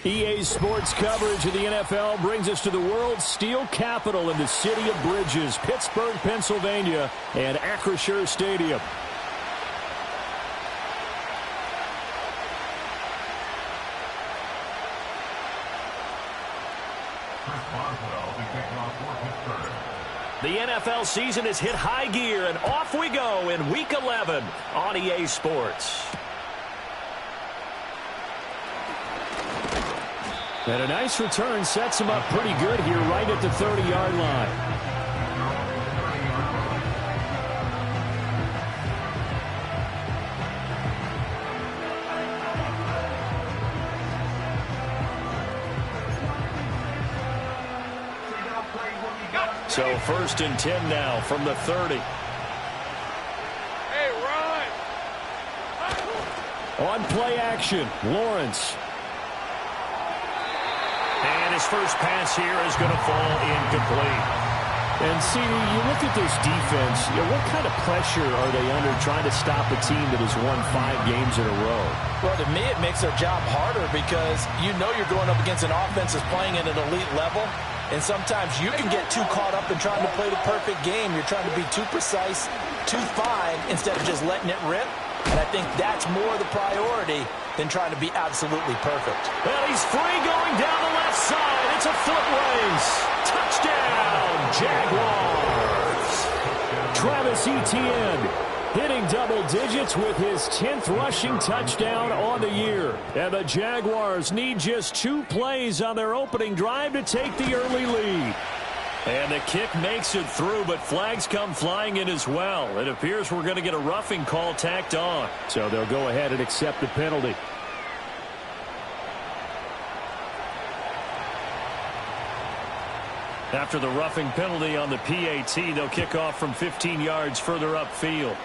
EA Sports coverage of the NFL brings us to the world's steel capital in the city of Bridges, Pittsburgh, Pennsylvania, and Acrisure Stadium. The NFL season has hit high gear, and off we go in Week 11 on EA Sports. And a nice return sets him up pretty good here right at the 30-yard line. So 1st and 10 now from the 30. Hey, run! On play action, Lawrence. And his first pass here is going to fall incomplete. And see, you look at this defense, what kind of pressure are they under trying to stop a team that has won 5 games in a row? Well, to me, it makes their job harder because you know you're going up against an offense that's playing at an elite level. And sometimes you can get too caught up in trying to play the perfect game. You're trying to be too precise, too fine, instead of just letting it rip. And I think that's more the priority than trying to be absolutely perfect. Well, he's free going down the left side. It's a foot race. Touchdown, Jaguars. Travis Etienne hitting double digits with his 10th rushing touchdown on the year. And the Jaguars need just 2 plays on their opening drive to take the early lead. And the kick makes it through, but flags come flying in as well. It appears we're going to get a roughing call tacked on. So they'll go ahead and accept the penalty. After the roughing penalty on the PAT, they'll kick off from 15 yards further upfield.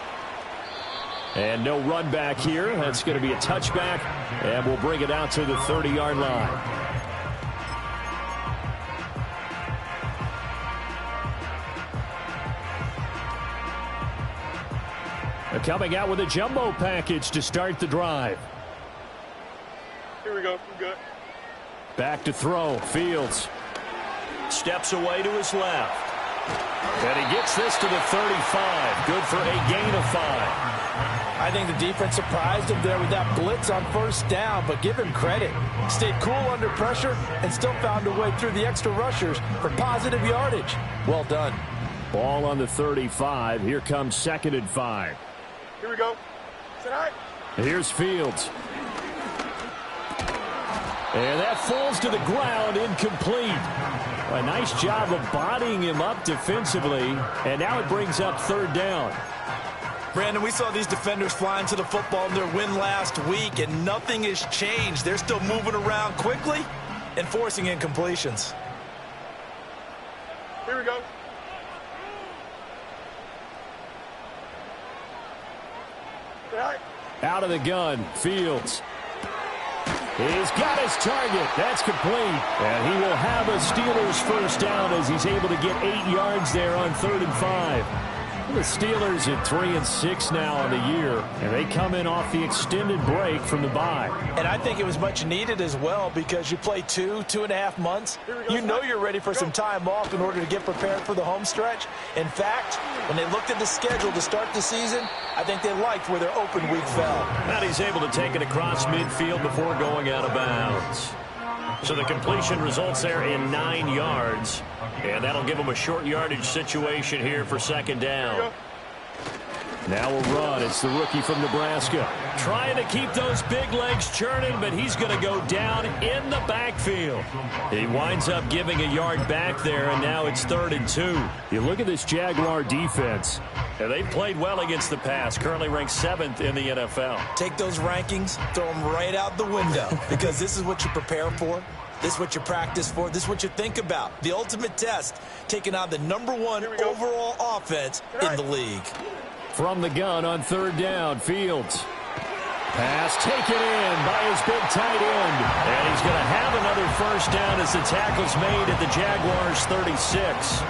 And no run back here. That's going to be a touchback, and we'll bring it out to the 30-yard line. They're coming out with a jumbo package to start the drive. Here we go. We're good. Back to throw. Fields steps away to his left. And he gets this to the 35. Good for a gain of 5. I think the defense surprised him there with that blitz on 1st down, but give him credit. Stayed cool under pressure and still found a way through the extra rushers for positive yardage. Well done. Ball on the 35. Here comes 2nd and 5. Here we go. Sit high. Here's Fields. And that falls to the ground, incomplete. A nice job of bodying him up defensively, and now it brings up 3rd down. Brandon, we saw these defenders flying to the football in their win last week, and nothing has changed. They're still moving around quickly and forcing incompletions. Here we go. Sit high. Out of the gun, Fields. He's got his target. That's complete. And he will have a Steelers first down as he's able to get 8 yards there on 3rd and 5. The Steelers at 3-6 now on the year, and they come in off the extended break from the bye. And I think it was much needed as well because you play 2.5 months. You know you're ready for some time off in order to get prepared for the home stretch. In fact, when they looked at the schedule to start the season, I think they liked where their open week fell. And he's able to take it across midfield before going out of bounds. So the completion results there in 9 yards. And that'll give him a short yardage situation here for 2nd down. Now a run. It's the rookie from Nebraska. Trying to keep those big legs churning, but he's going to go down in the backfield. He winds up giving a yard back there, and now it's 3rd and 2. You look at this Jaguar defense. And they've played well against the pass, currently ranked 7th in the NFL. Take those rankings, throw them right out the window, because this is what you prepare for. This is what you practice for. This is what you think about. The ultimate test, taking on the #1 overall offense in the league. From the gun on 3rd down, Fields. Pass taken in by his big tight end. And he's going to have another first down as the tackle's made at the Jaguars' 36.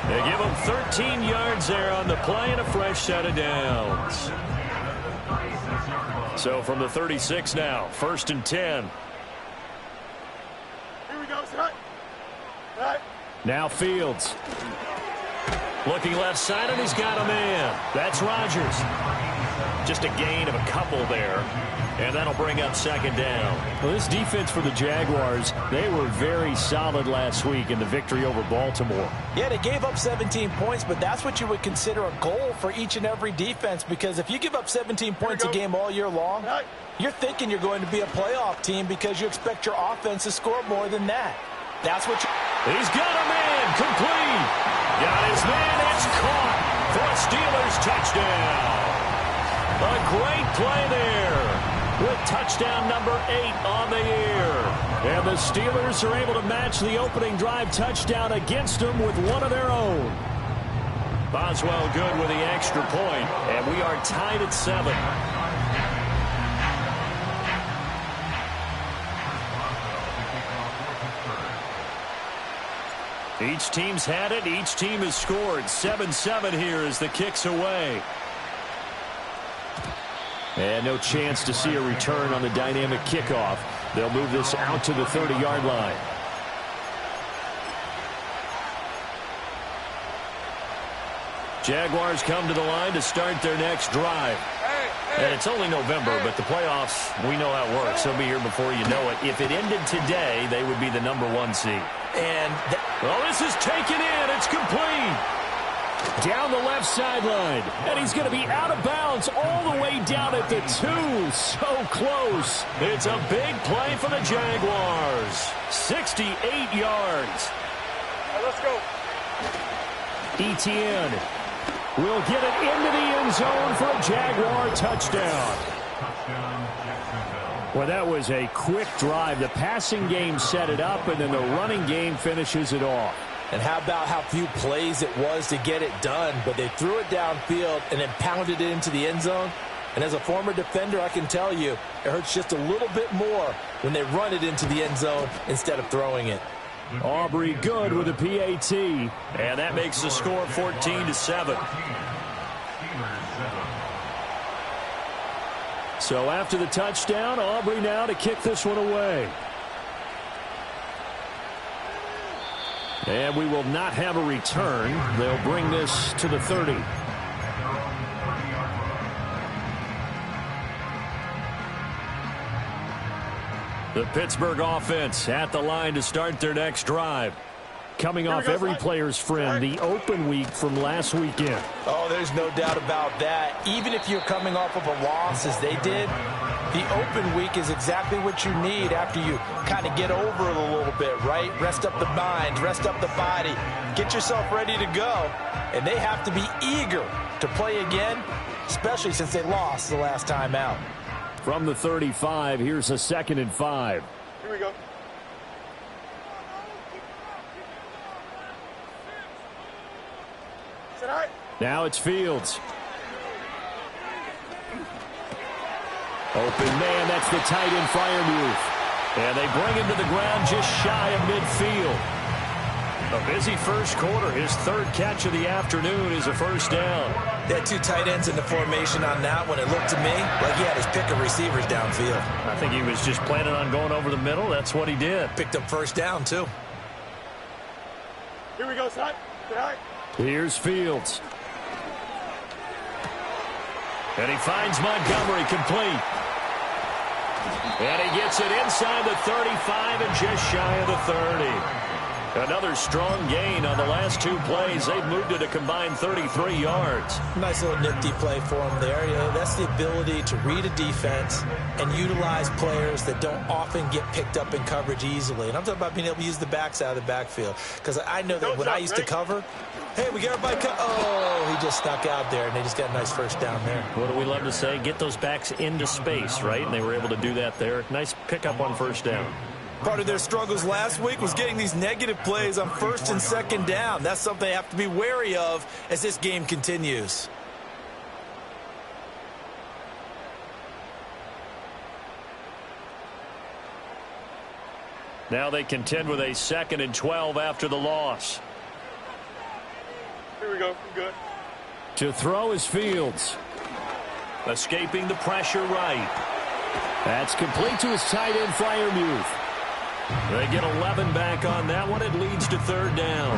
They give him 13 yards there on the play and a fresh set of downs. So from the 36 now, 1st and 10. Now Fields. Looking left side, and he's got a man. That's Rodgers. Just a gain of a couple there, and that'll bring up second down. Well, this defense for the Jaguars, they were very solid last week in the victory over Baltimore. Yeah, they gave up 17 points, but that's what you would consider a goal for each and every defense, because if you give up 17 points a game all year long, you're thinking you're going to be a playoff team because you expect your offense to score more than that. That's what you... He's got a man, complete. Got his man, it's caught for a Steelers touchdown. A great play there with touchdown number 8 on the year. And the Steelers are able to match the opening drive touchdown against them with one of their own. Boswell good with the extra point, and we are tied at 7. Each team's had it. Each team has scored. 7-7 here as the kick's away. And no chance to see a return on the dynamic kickoff. They'll move this out to the 30-yard line. Jaguars come to the line to start their next drive. And it's only November, but the playoffs, we know how it works. They'll be here before you know it. If it ended today, they would be the number 1 seed. And well, this is taken in. It's complete. Down the left sideline. And he's going to be out of bounds all the way down at the 2. So close. It's a big play for the Jaguars. 68 yards. All right, let's go. Etienne will get it into the end zone for a Jaguar touchdown. Well, that was a quick drive. The passing game set it up, and then the running game finishes it off. And how about how few plays it was to get it done, but they threw it downfield and then pounded it into the end zone. And as a former defender, I can tell you, it hurts just a little bit more when they run it into the end zone instead of throwing it. Aubrey good with a PAT. And that makes the score 14-7. So after the touchdown, Aubrey now to kick this one away. And we will not have a return. They'll bring this to the 30. The Pittsburgh offense at the line to start their next drive. Coming off every player's friend, the open week from last weekend. Oh, there's no doubt about that. Even if you're coming off of a loss as they did, the open week is exactly what you need after you kind of get over it a little bit, right? Rest up the mind, rest up the body, get yourself ready to go. And they have to be eager to play again, especially since they lost the last time out. From the 35, here's a 2nd and 5. Here we go. Sit high. Now it's Fields. Open man, that's the tight end Freiermuth. And they bring him to the ground just shy of midfield. A busy first quarter. His 3rd catch of the afternoon is a first down. They had 2 tight ends in the formation on that one. It looked to me like he had his pick of receivers downfield. I think he was just planning on going over the middle. That's what he did. Picked up first down, too. Here we go, son. Sit high. Here's Fields. And he finds Montgomery complete. And he gets it inside the 35 and just shy of the 30. Another strong gain on the last 2 plays. They've moved it a combined 33 yards. Nice little nifty play for him there. You know, that's the ability to read a defense and utilize players that don't often get picked up in coverage easily. And I'm talking about being able to use the backs out of the backfield. Because I know that when I used to cover, hey, we got everybody oh, he just snuck out there, and they just got a nice first down there. What do we love to say? Get those backs into space, right? And they were able to do that there. Nice pickup on first down. Part of their struggles last week was getting these negative plays on 1st and 2nd down. That's something they have to be wary of as this game continues. Now they contend with a 2nd and 12 after the loss. Here we go. We're good. To throw is Fields. Escaping the pressure right. That's complete to his tight end Freiermuth. They get 11 back on that one. It leads to third down.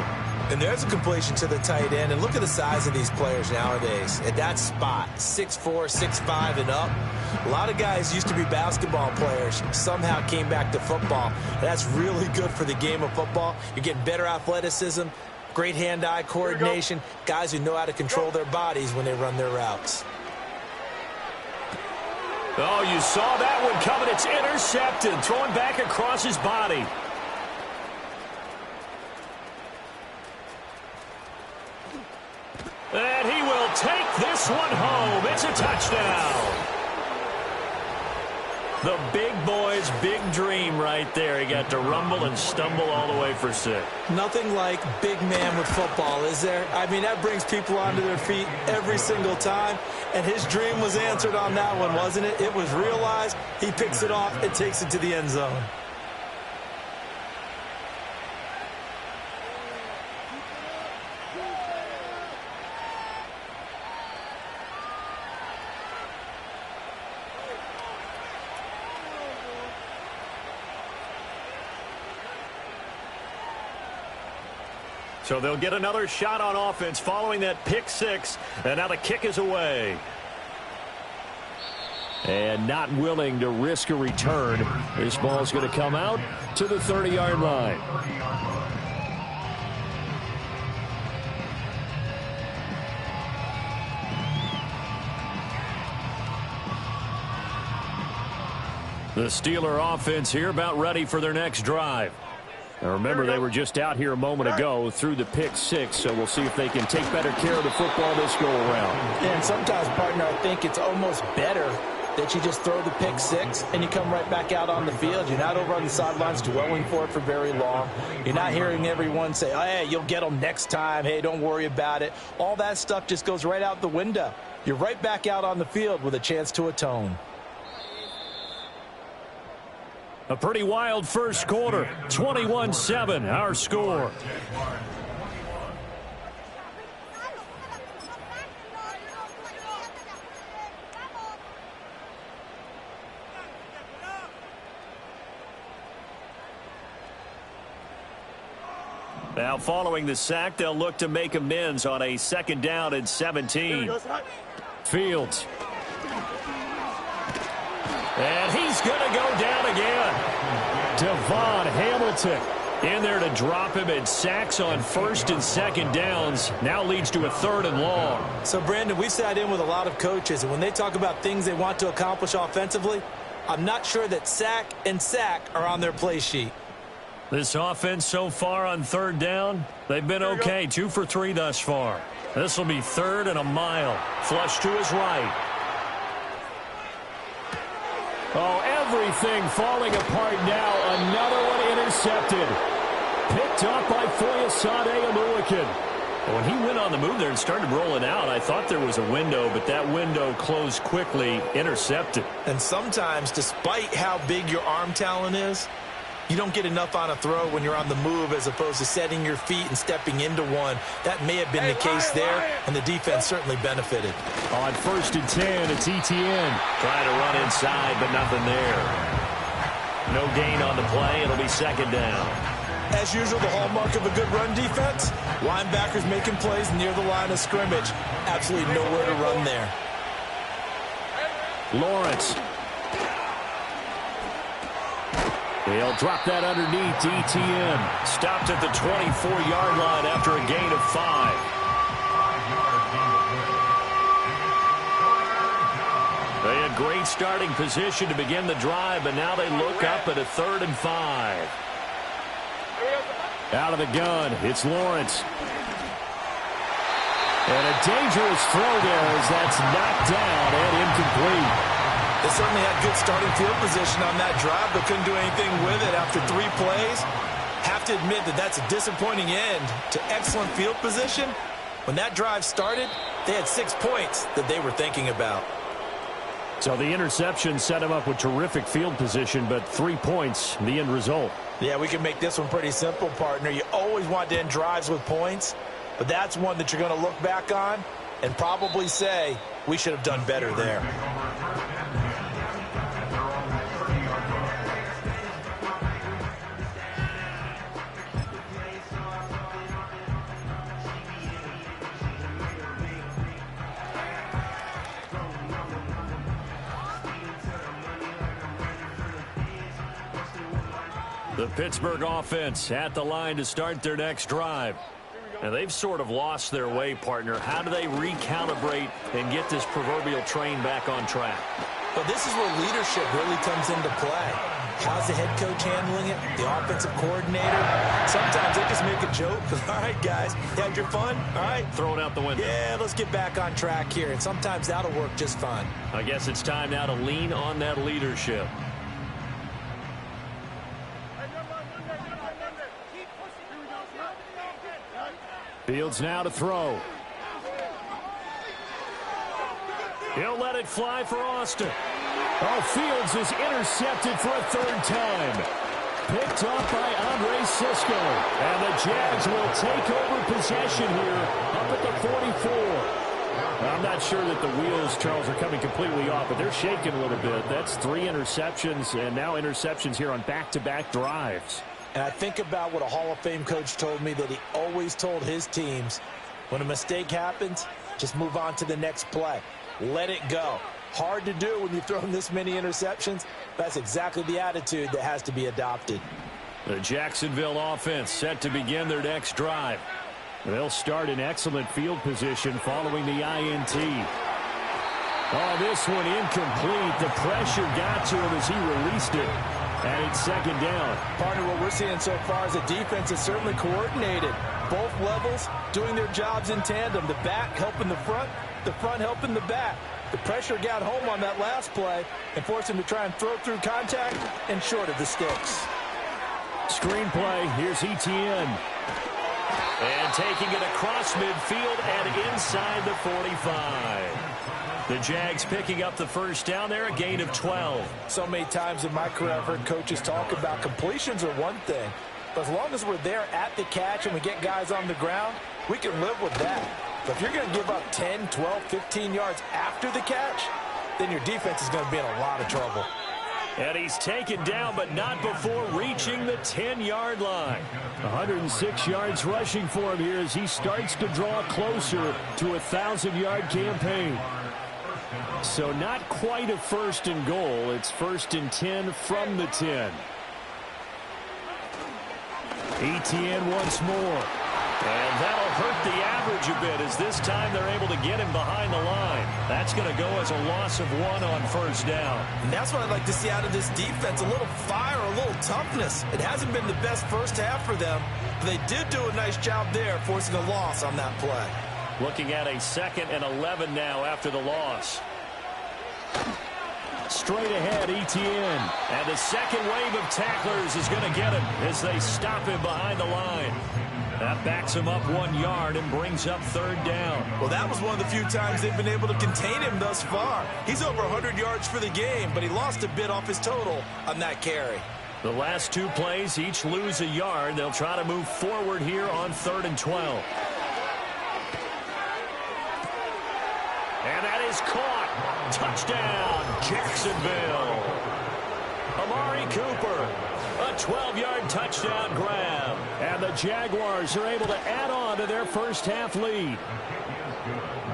And there's a completion to the tight end. And look at the size of these players nowadays. At that spot, 6'4", 6'5", and up. A lot of guys used to be basketball players, somehow came back to football. That's really good for the game of football. You're getting better athleticism, great hand-eye coordination, guys who know how to control their bodies when they run their routes. Oh, you saw that one coming. It's intercepted, thrown back across his body. And he will take this one home. It's a touchdown. The big boy's big dream right there. He got to rumble and stumble all the way for 6. Nothing like big man with football, is there? I mean, that brings people onto their feet every single time. And his dream was answered on that one, wasn't it? It was realized. He picks it off and takes it to the end zone. So they'll get another shot on offense following that pick 6. And now the kick is away. And not willing to risk a return. This ball's going to come out to the 30-yard line. The Steeler offense here about ready for their next drive. Now remember, they were just out here a moment ago through the pick 6, so we'll see if they can take better care of the football this go-around. And sometimes, partner, I think it's almost better that you just throw the pick 6 and you come right back out on the field. You're not over on the sidelines dwelling for it for very long. You're not hearing everyone say, oh, hey, you'll get them next time. Hey, don't worry about it. All that stuff just goes right out the window. You're right back out on the field with a chance to atone. A pretty wild first quarter. 21-7, our score. Now following the sack, they'll look to make amends on a 2nd down and 17. Fields. And he's going to go down again. Devon Hamilton in there to drop him, and sacks on 1st and 2nd downs now leads to a 3rd and long. So, Brandon, we've sat in with a lot of coaches, and when they talk about things they want to accomplish offensively, I'm not sure that sack and sack are on their play sheet. This offense so far on 3rd down, they've been okay. 2 for 3 thus far. This will be 3rd and a mile. Flush to his right. Oh, everything falling apart now. Another one intercepted. Picked up by Foyesade Aluakin. When he went on the move there and started rolling out, I thought there was a window, but that window closed quickly, intercepted. And sometimes, despite how big your arm talent is, you don't get enough on a throw when you're on the move as opposed to setting your feet and stepping into one. That may have been the case there, and the defense certainly benefited. On 1st and 10, it's Etienne. Trying to run inside, but nothing there. No gain on the play. It'll be 2nd down. As usual, the hallmark of a good run defense, linebackers making plays near the line of scrimmage. Absolutely nowhere to run there. Lawrence. They'll drop that underneath to Etienne. Stopped at the 24-yard line after a gain of 5. They had great starting position to begin the drive, but now they look up at a 3rd and 5. Out of the gun, it's Lawrence. And a dangerous throw there as that's knocked down and incomplete. They certainly had good starting field position on that drive, but couldn't do anything with it after 3 plays. Have to admit that that's a disappointing end to excellent field position. When that drive started, they had 6 points that they were thinking about. So the interception set him up with terrific field position, but 3 points, the end result. Yeah, we can make this one pretty simple, partner. You always want to end drives with points, but that's one that you're going to look back on and probably say, we should have done better there. The Pittsburgh offense at the line to start their next drive. And they've sort of lost their way, partner. How do they recalibrate and get this proverbial train back on track? Well, this is where leadership really comes into play. How's the head coach handling it? The offensive coordinator? Sometimes they just make a joke. All right, guys, you had your fun? All right. Throw it out the window. Yeah, let's get back on track here. And sometimes that'll work just fine. I guess it's time now to lean on that leadership. Fields now to throw. He'll let it fly for Austin. Oh, Fields is intercepted for a third time. Picked off by Andre Sisco. And the Jags will take over possession here up at the 44. I'm not sure that the wheels, Charles, are coming completely off, but they're shaking a little bit. That's 3 interceptions, and now interceptions here on back-to-back drives. And I think about what a Hall of Fame coach told me that he always told his teams, when a mistake happens, just move on to the next play. Let it go. Hard to do when you've thrown this many interceptions. That's exactly the attitude that has to be adopted. The Jacksonville offense set to begin their next drive. They'll start in excellent field position following the INT. Oh, this one incomplete. The pressure got to him as he released it. And it's second down. Partner, what we're seeing so far is a defense is certainly coordinated. Both levels doing their jobs in tandem. The back helping the front helping the back. The pressure got home on that last play and forced him to try and throw through contact and short of the sticks. Screenplay, here's ETN. And taking it across midfield and inside the 45. The Jags picking up the first down there, a gain of 12. So many times in my career I've heard coaches talk about completions are one thing. But as long as we're there at the catch and we get guys on the ground, we can live with that. But if you're going to give up 10, 12, 15 yards after the catch, then your defense is going to be in a lot of trouble. And he's taken down, but not before reaching the 10-yard line. 106 yards rushing for him here as he starts to draw closer to a 1,000-yard campaign. So not quite a first and goal. It's first and 10 from the 10. ETN once more. And that'll hurt the average a bit as this time they're able to get him behind the line. That's going to go as a loss of 1 on first down. And that's what I'd like to see out of this defense, a little fire, a little toughness. It hasn't been the best first half for them, but they did do a nice job there forcing a loss on that play. Looking at a 2nd and 11 now after the loss. Straight ahead, ETN. And the second wave of tacklers is going to get him as they stop him behind the line. That backs him up 1 yard and brings up third down. Well, that was one of the few times they've been able to contain him thus far. He's over 100 yards for the game, but he lost a bit off his total on that carry. The last 2 plays each lose a yard. They'll try to move forward here on 3rd and 12. And that is caught. Touchdown, Jacksonville. Amari Cooper, a 12-yard touchdown grab. And the Jaguars are able to add on to their first half lead.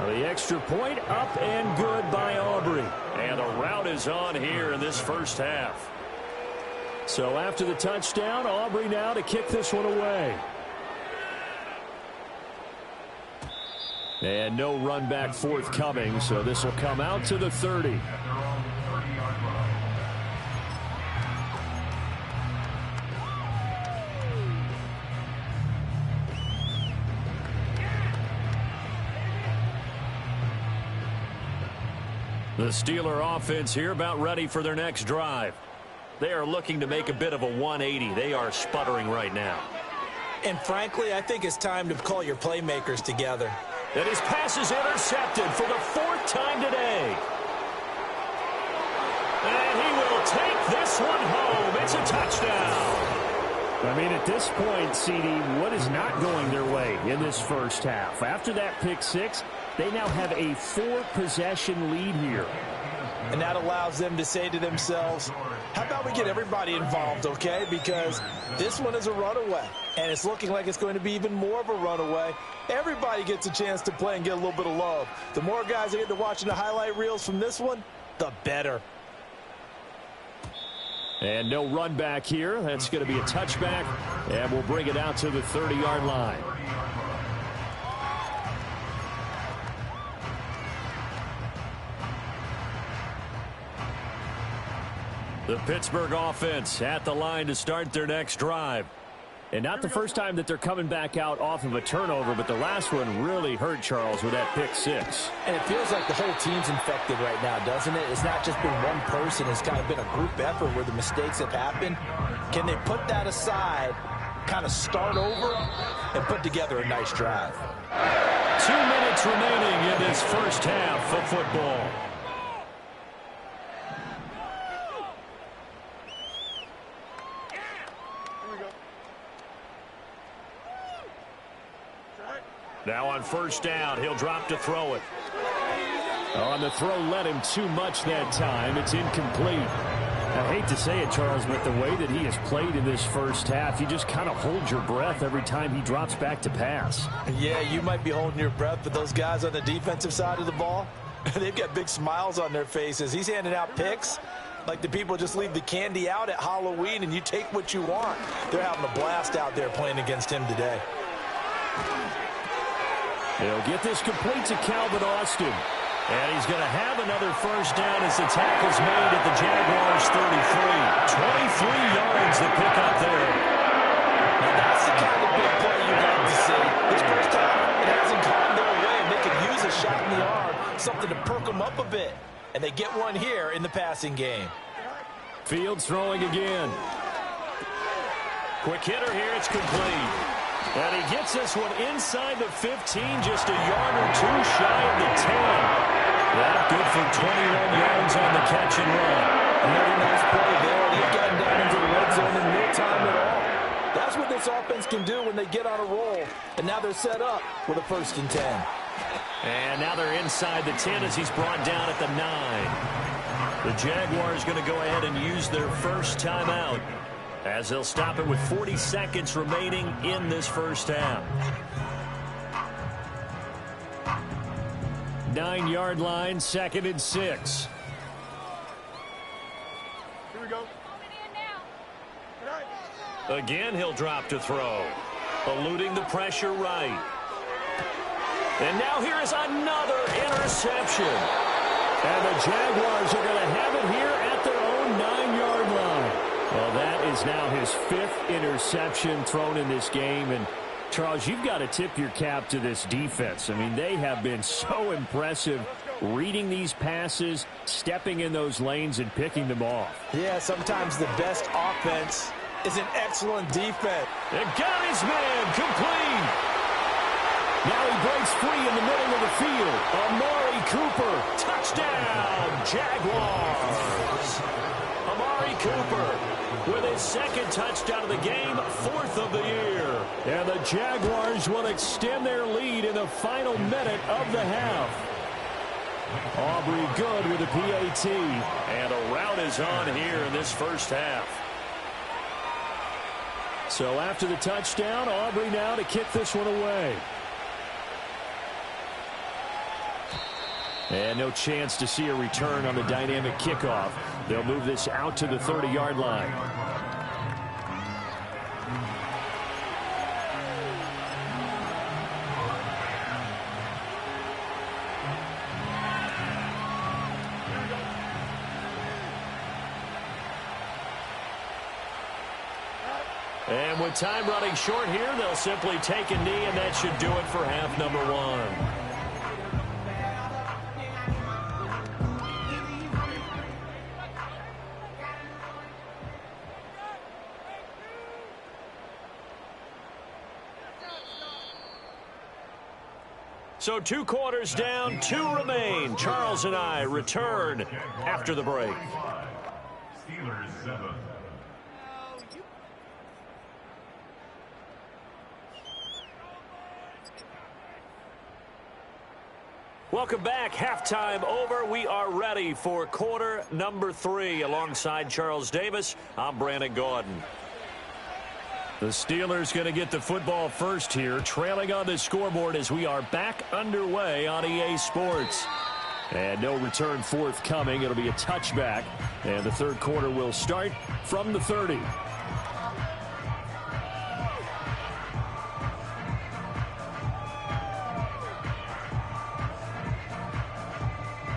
The extra point up and good by Aubrey. And the route is on here in this first half. So after the touchdown, Aubrey now to kick this one away. And no run back forthcoming, so this will come out to the 30. The Steeler offense here about ready for their next drive. They are looking to make a bit of a 180. They are sputtering right now. And frankly, I think it's time to call your playmakers together. And his pass is intercepted for the 4th time today. And he will take this one home. It's a touchdown. I mean, at this point, CD, what is not going their way in this first half? After that pick 6, they now have a 4-possession lead here. And that allows them to say to themselves, how about we get everybody involved, okay? Because this one is a runaway, and it's looking like it's going to be even more of a runaway. Everybody gets a chance to play and get a little bit of love. The more guys that get to watching the highlight reels from this one, the better. And no run back here. That's going to be a touchback, and we'll bring it out to the 30-yard line. The Pittsburgh offense at the line to start their next drive. And not the first time that they're coming back out off of a turnover, but the last one really hurt Charles with that pick six. And it feels like the whole team's infected right now, doesn't it? It's not just been one person. It's kind of been a group effort where the mistakes have happened. Can they put that aside, kind of start over, and put together a nice drive? 2 minutes remaining in this first half of football. Now on first down, he'll drop to throw it. On the throw led him too much that time. It's incomplete. I hate to say it, Charles, but the way that he has played in this first half, you just kind of hold your breath every time he drops back to pass. Yeah, you might be holding your breath, but those guys on the defensive side of the ball, they've got big smiles on their faces. He's handing out picks like the people just leave the candy out at Halloween and you take what you want. They're having a blast out there playing against him today. They'll get this complete to Calvin Austin. And he's going to have another first down as the tackle's made at the Jaguars 33. 23 yards to pick up there. Now that's the kind of big play you like to see. This first half, it hasn't gone their way, and they could use a shot in the arm, something to perk them up a bit. And they get one here in the passing game. Fields throwing again. Quick hitter here, it's complete. And he gets this one inside the 15, just a yard or two shy of the 10. That good for 21 yards on the catch and run. Another nice play there. He's gotten down into the red zone in no time at all. That's what this offense can do when they get on a roll. And now they're set up with a 1st and 10. And now they're inside the 10 as he's brought down at the 9. The Jaguars going to go ahead and use their first timeout, as they'll stop it with 40 seconds remaining in this first half. 9-yard line, 2nd and 6. Here we go. Again, he'll drop to throw, eluding the pressure right. And now here is another interception. And the Jaguars are going to have it here at their own 9-yard line. Well, that is now his 5th interception thrown in this game. And, Charles, you've got to tip your cap to this defense. I mean, they have been so impressive reading these passes, stepping in those lanes, and picking them off. Yeah, sometimes the best offense is an excellent defense. And got his man complete. Now he breaks free in the middle of the field. Amari Cooper, touchdown, Jaguars. Amari Cooper with his 2nd touchdown of the game, 4th of the year. And the Jaguars will extend their lead in the final minute of the half. Aubrey good with a PAT. And a rout is on here in this first half. So after the touchdown, Aubrey now to kick this one away. And no chance to see a return on the dynamic kickoff. They'll move this out to the 30-yard line. And with time running short here, they'll simply take a knee, and that should do it for half number 1. So 2 quarters down, 2 remain. Charles and I return after the break. Steelers 7. Welcome back. Halftime over. We are ready for quarter number 3. Alongside Charles Davis, I'm Brandon Gaudin. The Steelers going to get the football first here, trailing on the scoreboard as we are back underway on EA Sports. And no return forthcoming. It'll be a touchback. And the third quarter will start from the 30.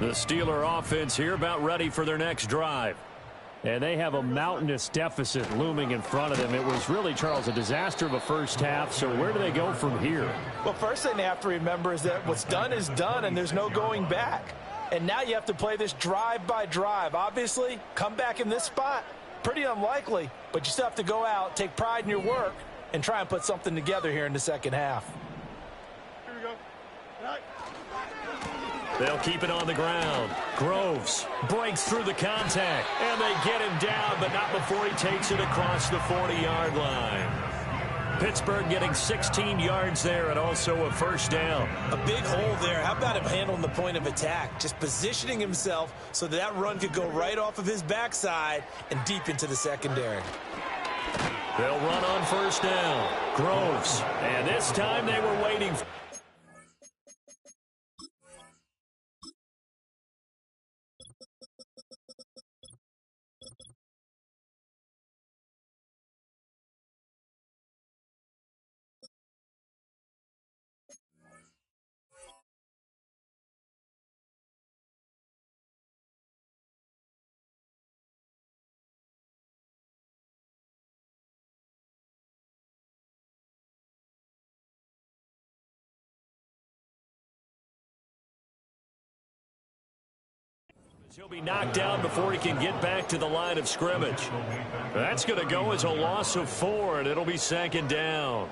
The Steeler offense here about ready for their next drive. And they have a mountainous deficit looming in front of them. It was really, Charles, a disaster of a first half. So where do they go from here? Well, first thing they have to remember is that what's done is done, and there's no going back. And now you have to play this drive by drive. Obviously, come back in this spot, pretty unlikely. But you still have to go out, take pride in your work, and try and put something together here in the second half. Here we go. Right. They'll keep it on the ground. Groves breaks through the contact, and they get him down, but not before he takes it across the 40-yard line. Pittsburgh getting 16 yards there and also a first down. A big hole there. How about him handling the point of attack? Just positioning himself so that run could go right off of his backside and deep into the secondary. They'll run on first down. Groves, and this time they were waiting for He'll be knocked down before he can get back to the line of scrimmage. That's going to go as a loss of 4, and it'll be second down.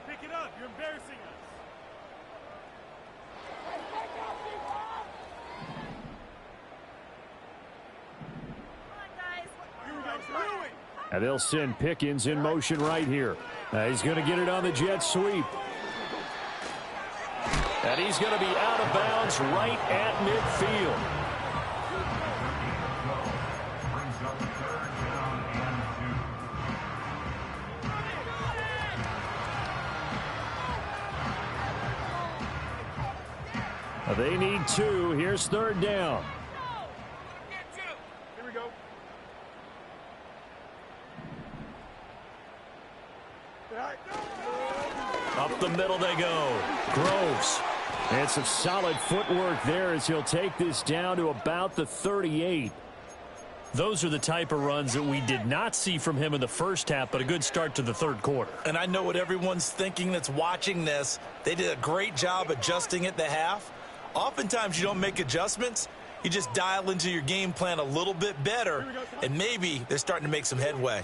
Pick it up. You're embarrassing us. Here we go. Screw it. And they'll send Pickens in motion right here. He's going to get it on the jet sweep. And he's going to be out of bounds right at midfield. Brings up third down and 2. They need 2. Here's third down. Here we go. Right. Up the middle they go. Groves. And some solid footwork there as he'll take this down to about the 38. Those are the type of runs that we did not see from him in the first half, but a good start to the third quarter. And I know what everyone's thinking that's watching this. They did a great job adjusting at the half. Oftentimes you don't make adjustments. You just dial into your game plan a little bit better, and maybe they're starting to make some headway.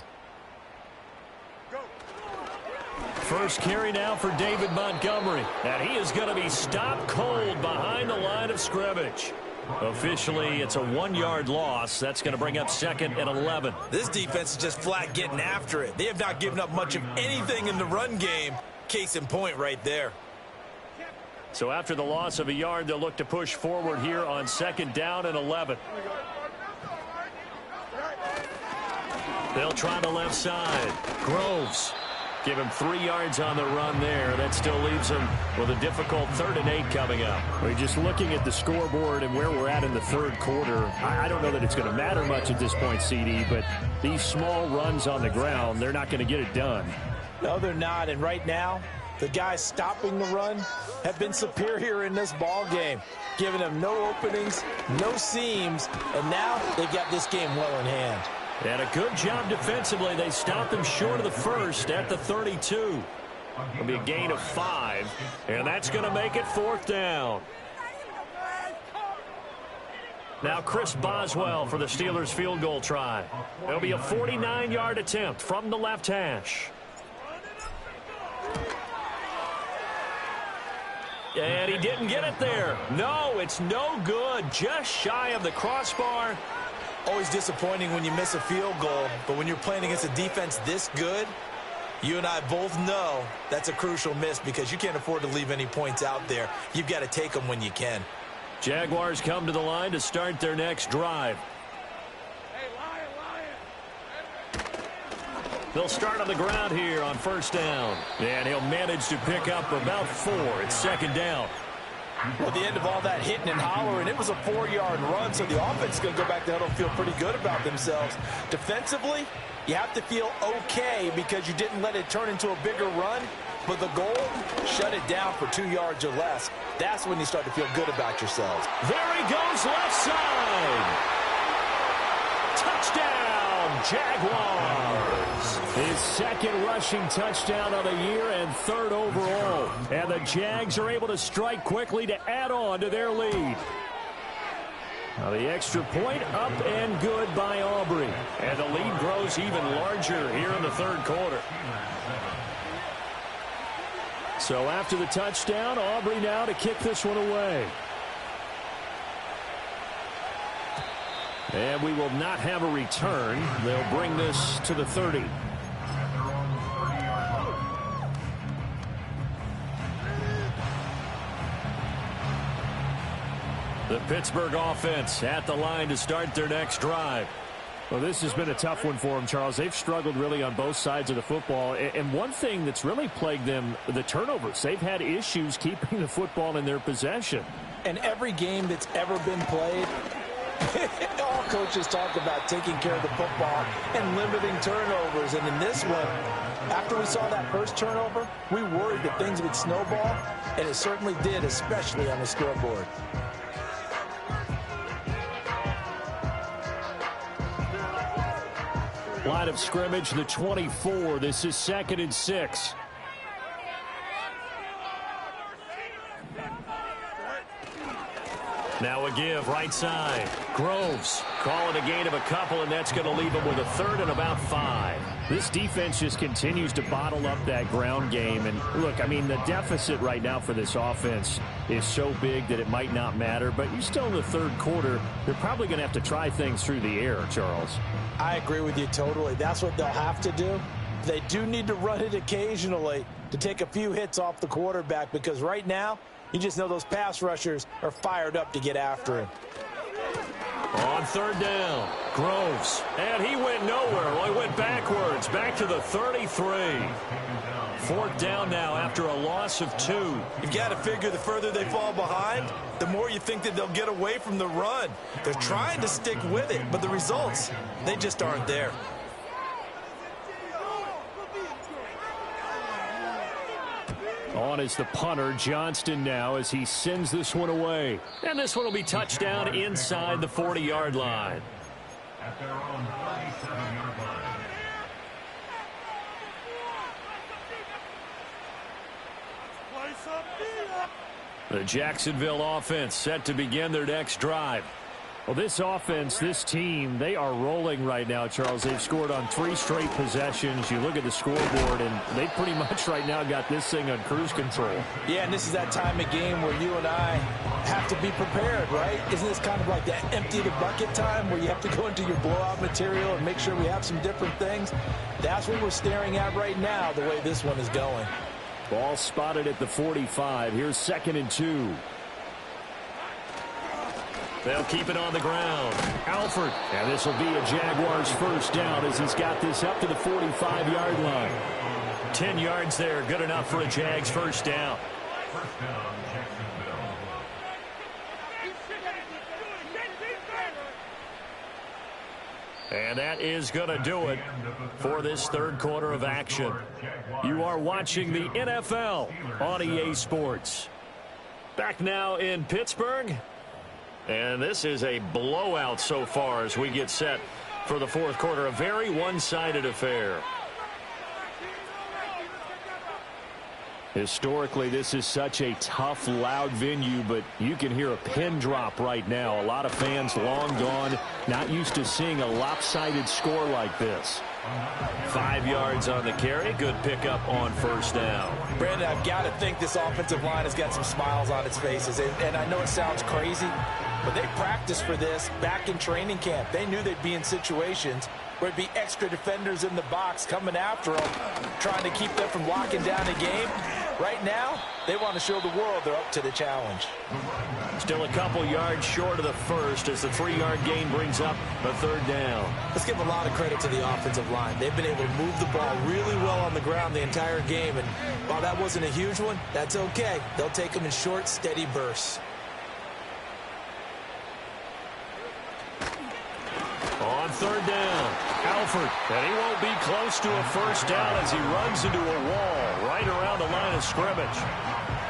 First carry now for David Montgomery. And he is going to be stopped cold behind the line of scrimmage. Officially, it's a 1-yard loss. That's going to bring up second and 11. This defense is just flat getting after it. They have not given up much of anything in the run game. Case in point right there. So after the loss of a yard, they'll look to push forward here on second down and 11. They'll try the left side. Groves. Give him 3 yards on the run there. That still leaves him with a difficult 3rd and 8 coming up. We're just looking at the scoreboard and where we're at in the third quarter. I don't know that it's going to matter much at this point, CD, but these small runs on the ground, they're not going to get it done. No, they're not. And right now, the guys stopping the run have been superior in this ball game, giving them no openings, no seams, and now they've got this game well in hand. And a good job defensively. They stopped them short of the first at the 32. It'll be a gain of 5, and that's going to make it 4th down. Now Chris Boswell for the Steelers field goal try. It'll be a 49-yard attempt from the left hash. And he didn't get it there. No, it's no good. Just shy of the crossbar. Always disappointing when you miss a field goal, but when you're playing against a defense this good, you and I both know that's a crucial miss because you can't afford to leave any points out there. You've got to take them when you can. Jaguars come to the line to start their next drive. Hey, Lion, They'll start on the ground here on first down. And he'll manage to pick up about 4. It's second down. At the end of all that hitting and hollering, it was a 4-yard run, so the offense is going to go back to huddle and feel pretty good about themselves. Defensively, you have to feel okay because you didn't let it turn into a bigger run, but the goal, shut it down for 2 yards or less. That's when you start to feel good about yourselves. There he goes, left side. Touchdown, Jaguars. His second rushing touchdown of the year and 3rd overall. And the Jags are able to strike quickly to add on to their lead. Now the extra point up and good by Aubrey. And the lead grows even larger here in the 3rd quarter. So after the touchdown, Aubrey now to kick this one away. And we will not have a return. They'll bring this to the 30. The Pittsburgh offense at the line to start their next drive. Well, this has been a tough one for them, Charles. They've struggled really on both sides of the football. And one thing that's really plagued them, the turnovers. They've had issues keeping the football in their possession. And every game that's ever been played, all coaches talk about taking care of the football and limiting turnovers. And in this one, after we saw that first turnover, we worried that things would snowball, and it certainly did, especially on the scoreboard. Line of scrimmage, the 24. This is 2nd and 6. Now a give, right side. Groves calling a gain of a couple, and that's going to leave him with a 3rd and about 5. This defense just continues to bottle up that ground game. And look, I mean, the deficit right now for this offense is so big that it might not matter. But you're still in the 3rd quarter. They're probably going to have to try things through the air, Charles. I agree with you totally. That's what they'll have to do. They do need to run it occasionally to take a few hits off the quarterback, because right now, you just know those pass rushers are fired up to get after him. On 3rd down, Groves. And he went nowhere. Well, he went backwards, back to the 33. 4th down now after a loss of 2. You've got to figure the further they fall behind, the more you think that they'll get away from the run. They're trying to stick with it, but the results, they just aren't there. On is the punter, Johnston now, as he sends this one away. And this one will be touchdown inside the 40-yard line. At their own 37-yard line. The Jacksonville offense set to begin their next drive. Well, this offense, this team, they are rolling right now, Charles. They've scored on 3 straight possessions. You look at the scoreboard, and they pretty much right now got this thing on cruise control. Yeah, and this is that time of game where you and I have to be prepared, right? Isn't this kind of like that empty the bucket time where you have to go into your blowout material and make sure we have some different things? That's what we're staring at right now, the way this one is going. Ball spotted at the 45. Here's 2nd and 2. They'll keep it on the ground. Alford. And this will be a Jaguars first down as he's got this up to the 45-yard line. 10 yards there, good enough for a Jags first down. First down, Jacksonville. And that is going to do it for this 3rd quarter of action. You are watching the NFL on EA Sports. Back now in Pittsburgh. And this is a blowout so far as we get set for the 4th quarter. A very one-sided affair. Historically, this is such a tough, loud venue, but you can hear a pin drop right now. A lot of fans long gone, not used to seeing a lopsided score like this. 5 yards on the carry. Good pickup on first down. Brandon, I've got to think this offensive line has got some smiles on its faces. And I know it sounds crazy, but they practiced for this back in training camp. They knew they'd be in situations where there'd be extra defenders in the box coming after them, trying to keep them from locking down a game. Right now, they want to show the world they're up to the challenge. Still a couple yards short of the first as the 3-yard gain brings up a third down. Let's give a lot of credit to the offensive line. They've been able to move the ball really well on the ground the entire game, and while that wasn't a huge one, that's okay. They'll take them in short, steady bursts. On third down, Alford, and he won't be close to a first down as he runs into a wall right around the line of scrimmage.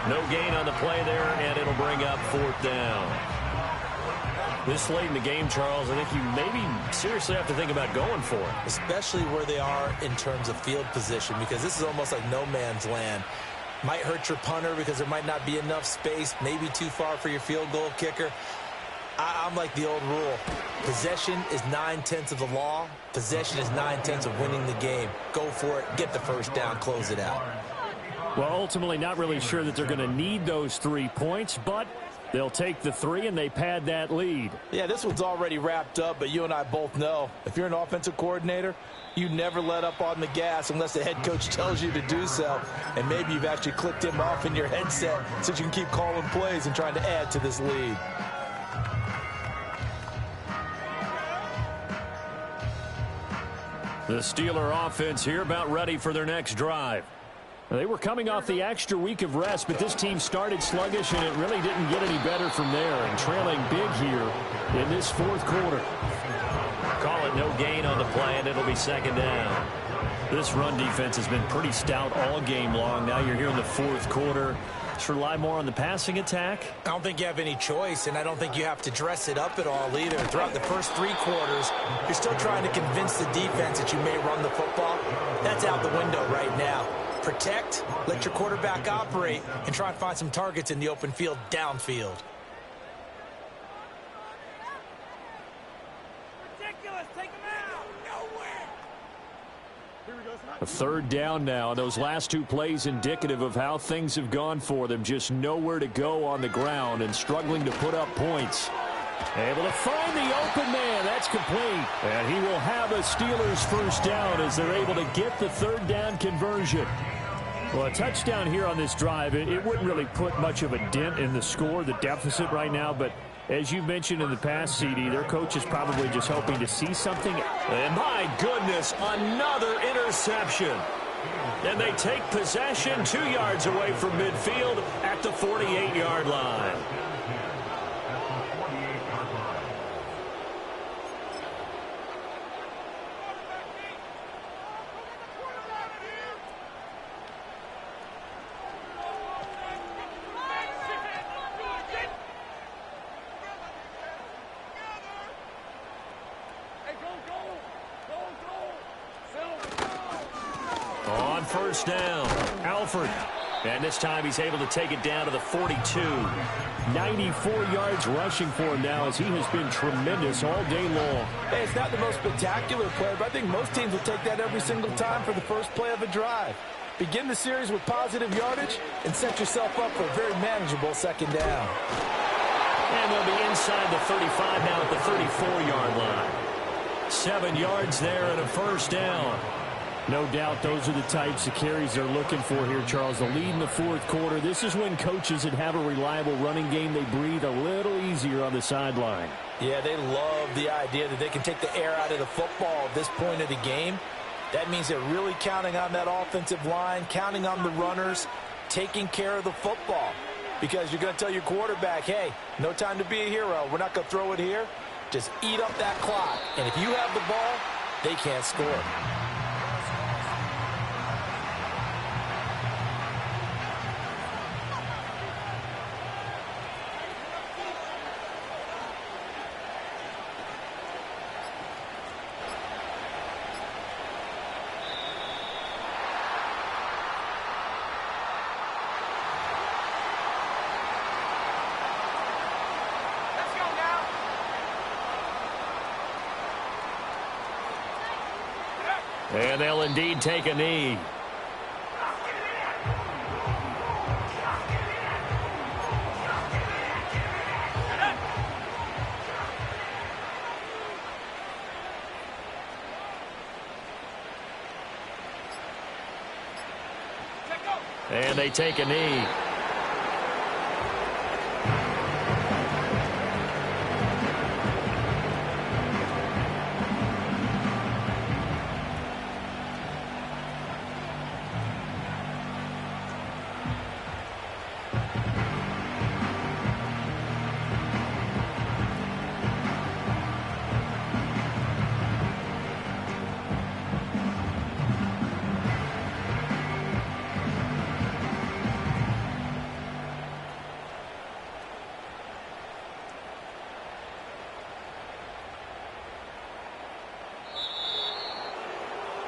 No gain on the play there, and it'll bring up fourth down. This late in the game, Charles, I think you maybe seriously have to think about going for it. Especially where they are in terms of field position, because this is almost like no man's land. Might hurt your punter because there might not be enough space, maybe too far for your field goal kicker. I'm like the old rule. Possession is 9/10 of the law. Possession is 9/10 of winning the game. Go for it. Get the first down. Close it out. Well, ultimately not really sure that they're going to need those 3 points, but they'll take the 3 and they pad that lead. Yeah, this one's already wrapped up, but you and I both know if you're an offensive coordinator, you never let up on the gas unless the head coach tells you to do so. And maybe you've actually clicked him off in your headset so you can keep calling plays and trying to add to this lead. The Steeler offense here about ready for their next drive. They were coming off the extra week of rest, but this team started sluggish, and it really didn't get any better from there, and trailing big here in this fourth quarter. Call it no gain on the play, and it'll be second down. This run defense has been pretty stout all game long. Now you're here in the fourth quarter. Let's rely more on the passing attack. I don't think you have any choice, and I don't think you have to dress it up at all either. Throughout the first 3 quarters, you're still trying to convince the defense that you may run the football. That's out the window right now. Protect, let your quarterback operate, and try and find some targets in the open field downfield. Ridiculous. Take him out. Nowhere. Here we go. A third down now. Those last 2 plays indicative of how things have gone for them. Just nowhere to go on the ground and struggling to put up points. Able to find the open man. That's complete. And he will have a Steelers first down as they're able to get the third down conversion. Well, a touchdown here on this drive, it wouldn't really put much of a dent in the score, the deficit right now, but as you mentioned in the past, CD, their coach is probably just hoping to see something. And my goodness, another interception. And they take possession 2 yards away from midfield at the 48-yard line. On first down, Alford. And this time he's able to take it down to the 42. 94 yards rushing for him now as he has been tremendous all day long. Hey, it's not the most spectacular play, but I think most teams will take that every single time for the first play of a drive. Begin the series with positive yardage and set yourself up for a very manageable second down. And they'll be inside the 35 now at the 34-yard line. 7 yards there and a first down. No doubt those are the types of carries they're looking for here, Charles. The lead in the fourth quarter. This is when coaches that have a reliable running game, they breathe a little easier on the sideline. Yeah, they love the idea that they can take the air out of the football at this point of the game. That means they're really counting on that offensive line, counting on the runners, taking care of the football. Because you're going to tell your quarterback, hey, no time to be a hero. We're not going to throw it here. Just eat up that clock. And if you have the ball, they can't score. And they'll indeed take a knee. And they take a knee.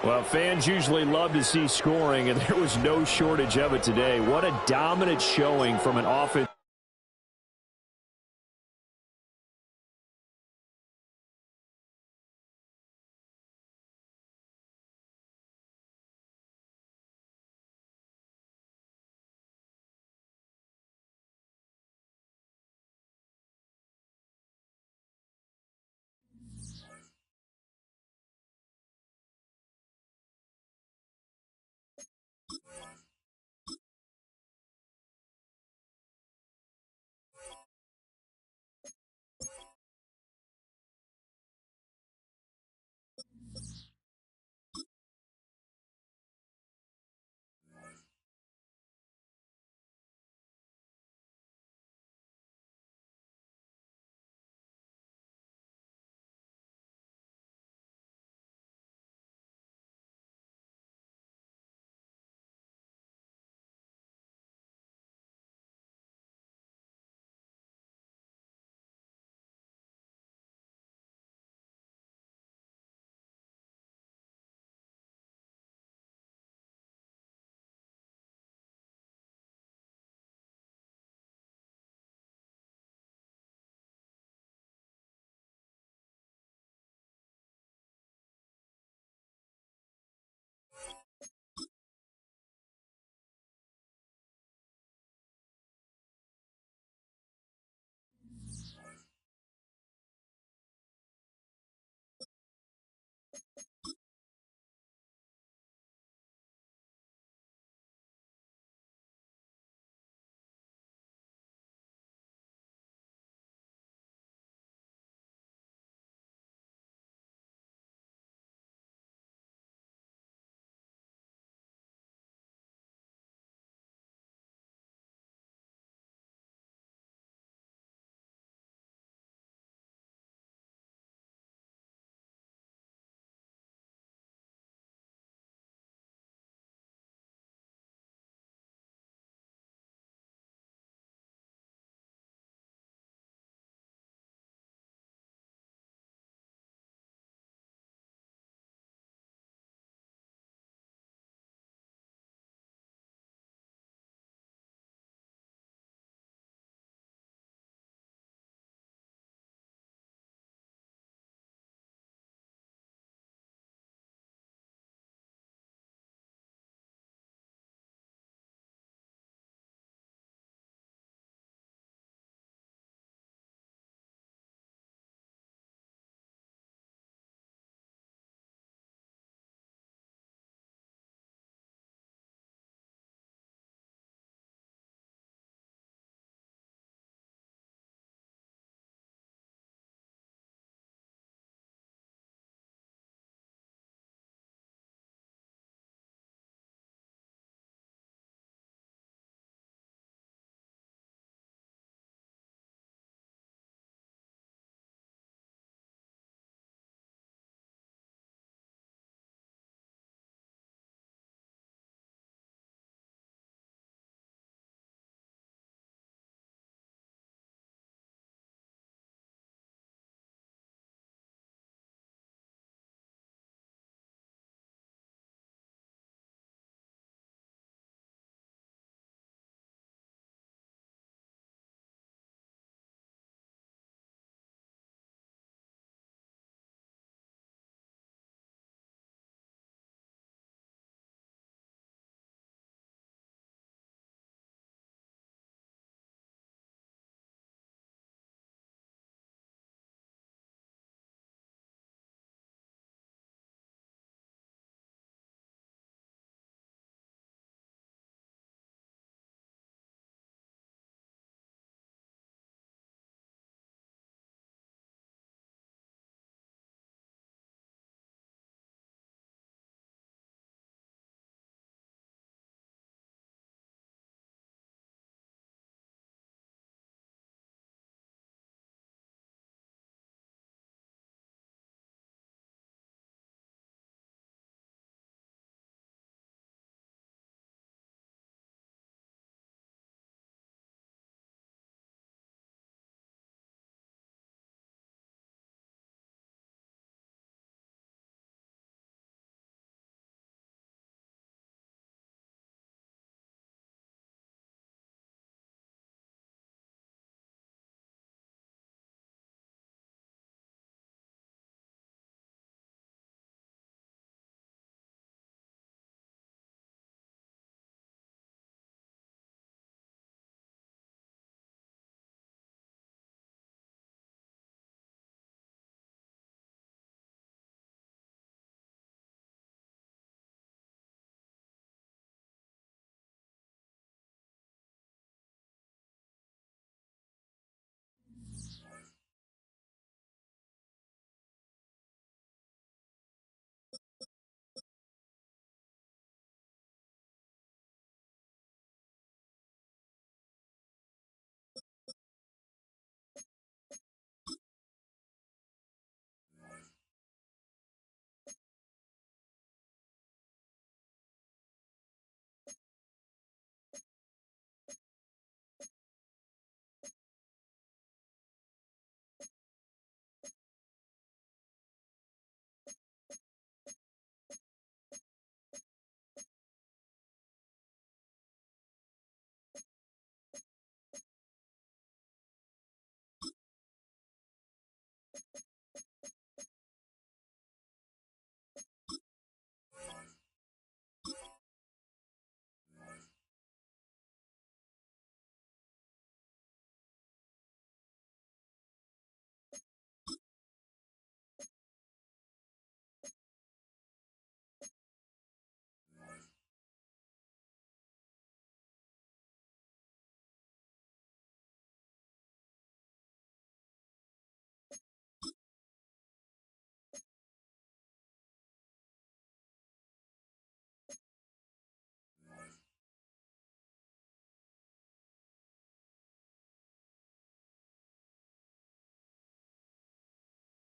Well, fans usually love to see scoring, and there was no shortage of it today. What a dominant showing from an offense.